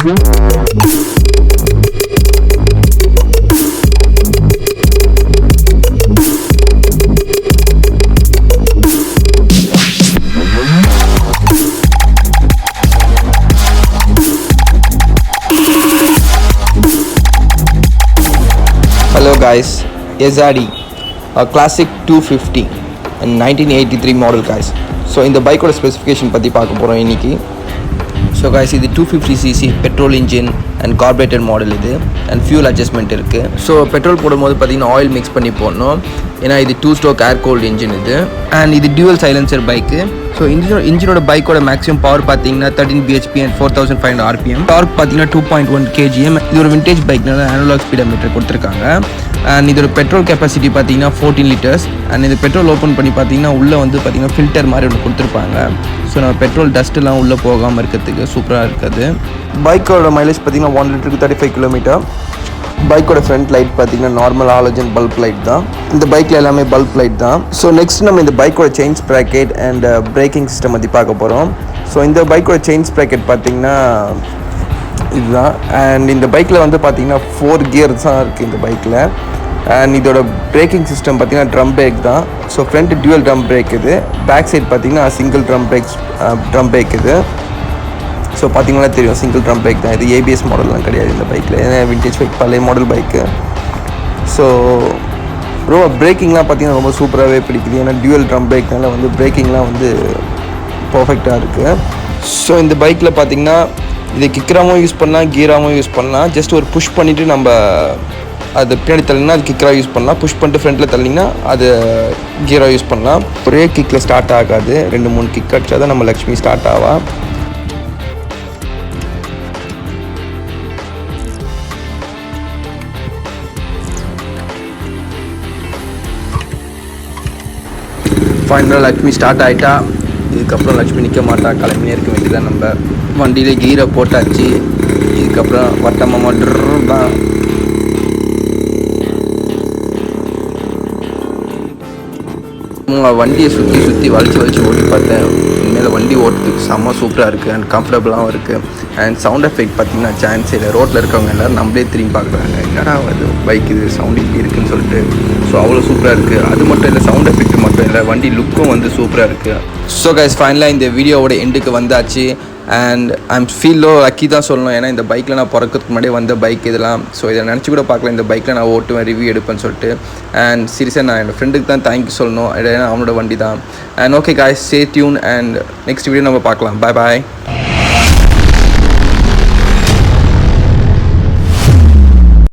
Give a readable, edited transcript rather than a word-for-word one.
Hello guys, Yezdi, a classic 250 and 1983 model guys. So in the bike specification பத்தி பார்க்க போறோம் இன்னைக்கு. So guys, இது 250cc petrol engine and carbureted model இது and fuel adjustment இருக்கு. So petrol போடும்போது பாத்தீங்கன்னா oil mix பண்ணி போடணும். ஏன்னா இது 2 stroke air cooled engine இது and இது dual silencer bike. ஸோ இன்ஜினோட பைக்கோட மேக்ஸிமம் பவர் பார்த்தீங்கன்னா 13 bhp and 4500 rpm. டார்க் பார்த்தீங்கன்னா 2.1 kgm. இது ஒரு விண்டேஜ் பைக்னால அனலாக் ஸ்பீடோமீட்டர் கொடுத்துருக்காங்க. அண்ட் இதோட பெட்ரோல் கெப்பாசிட்டி பார்த்தீங்கன்னா 14 லிட்டர்ஸ். அண்ட் இது பெட்ரோல் ஓப்பன் பண்ணி பார்த்தீங்கன்னா உள்ளே வந்து பார்த்தீங்கன்னா ஃபில்டர் மாதிரி ஒன்று கொடுத்துருப்பாங்க. ஸோ நம்ம பெட்ரோல் டஸ்ட்லாம் உள்ளே போகாமல் இருக்கிறதுக்கு சூப்பராக இருக்குது. பைக்கோட மைலேஜ் பார்த்தீங்கன்னா 1 லிட்டருக்கு 35 கிலோமீட்டர். பைக்கோட ஃப்ரண்ட் லைட் பார்த்தீங்கன்னா நார்மல் ஹாலஜன் பல்ப் லைட் தான். இந்த பைக்கில் எல்லாமே பல்ப் லைட் தான். ஸோ நெக்ஸ்ட் நம்ம இந்த பைக்கோட chain sprocket and braking system பற்றி பார்க்க போகிறோம். ஸோ இந்த பைக்கோட செயின் ஸ்ப்ராக்கெட் பார்த்தீங்கன்னா இதுதான். அண்ட் இந்த பைக்கில் வந்து பார்த்தீங்கன்னா 4 கியர்ஸ் தான் இருக்குது இந்த பைக்கில். அண்ட் இதோட பிரேக்கிங் சிஸ்டம் பார்த்தீங்கன்னா ட்ரம் பிரேக் தான். So front dual drum break இது. பேக் சைட் பார்த்தீங்கன்னா சிங்கிள் ட்ரம் பிரேக் இது. ஸோ பார்த்தீங்கன்னா தெரியும் சிங்கிள் ட்ரம் பைக் தான் இது. ஏபிஎஸ் மாடல்லாம் கிடையாது இந்த பைக்கில். ஏன்னா விண்டேஜ் பைக் பழைய மாடல் பைக்கு. ஸோ ரொம்ப பிரேக்கிங்லாம் பார்த்தீங்கன்னா ரொம்ப சூப்பராகவே பிடிக்குது. ஏன்னா டியூவல் ட்ரம் பைக்னால வந்து பிரேக்கிங்லாம் வந்து பர்ஃபெக்டாக இருக்குது. ஸோ இந்த பைக்கில் பார்த்தீங்கன்னா இது கிக்கராகவும் யூஸ் பண்ணலாம், கியராகவும் யூஸ் பண்ணலாம். ஜஸ்ட் ஒரு புஷ் பண்ணிவிட்டு நம்ம அது பின்னாடி தள்ளினா அது கிக்கராக யூஸ் பண்ணலாம். புஷ் பண்ணிட்டு ஃப்ரண்ட்டில் தள்ளிங்கன்னா அது கியராக யூஸ் பண்ணலாம். ஒரே கிக்கில் ஸ்டார்ட் ஆகாது. 2-3 கிக் அடிச்சா தான் நம்ம லக்ஷ்மி ஸ்டார்ட் ஆவா. ஃபைனலாக லக்ஷ்மி ஸ்டார்ட் ஆகிட்டா. இதுக்கப்புறம் லக்ஷ்மி நிற்க மாட்டா, கிளம்பினே இருக்க வேண்டியதான். நம்ம வண்டியில் கீரை போட்டாச்சு. இதுக்கப்புறம் வட்டமாக தான். வண்டியை சுற்றி வலிச்சு ஓட்டி பார்த்தேன். உண்மையில் வண்டி ஓட்டுறதுக்கு செம்ம சூப்பராக இருக்குது அண்ட் கம்ஃபர்டபுளாகவும் இருக்குது. அண்ட் சவுண்ட் எஃபெக்ட் பார்த்தீங்கன்னா சான்ஸ் இல்லை. ரோட்டில் இருக்கவங்க எல்லோரும் நம்மளே திரும்பி பார்க்குறாங்க, என்னடா அது பைக் இது சவுண்ட் இப்படி இருக்குதுன்னு சொல்லிட்டு. ஸோ அவ்வளோ சூப்பராக இருக்குது. அது மட்டும் இல்லை, சவுண்ட் எஃபெக்ட் மட்டும் இல்லை, வண்டி லுக்கும் வந்து சூப்பராக இருக்குது. ஸோ கைஸ், ஃபைனலாக இந்த வீடியோவோட எண்டுக்கு வந்தாச்சு. அண்ட் ஐம் ஃபீல் லக்கி தான் சொல்லணும். ஏன்னா இந்த பைக்கில் நான் பிறக்கிறதுக்கு முன்னாடியே வந்த பைக் இதெல்லாம். ஸோ இதை நினச்சி கூட பார்க்கல இந்த பைக்கில் நான் ஓட்டுவேன், ரிவ்யூ எடுப்பேன்னு சொல்லிட்டு. அண்ட் சீரியஸாக நான் என்னோடய ஃப்ரெண்டுக்கு தான் தேங்க்யூ சொல்லணும். ஏன்னா அவனோட வண்டி தான். And okay guys, stay tune and next video நம்ம பார்க்கலாம். பாய் பாய்.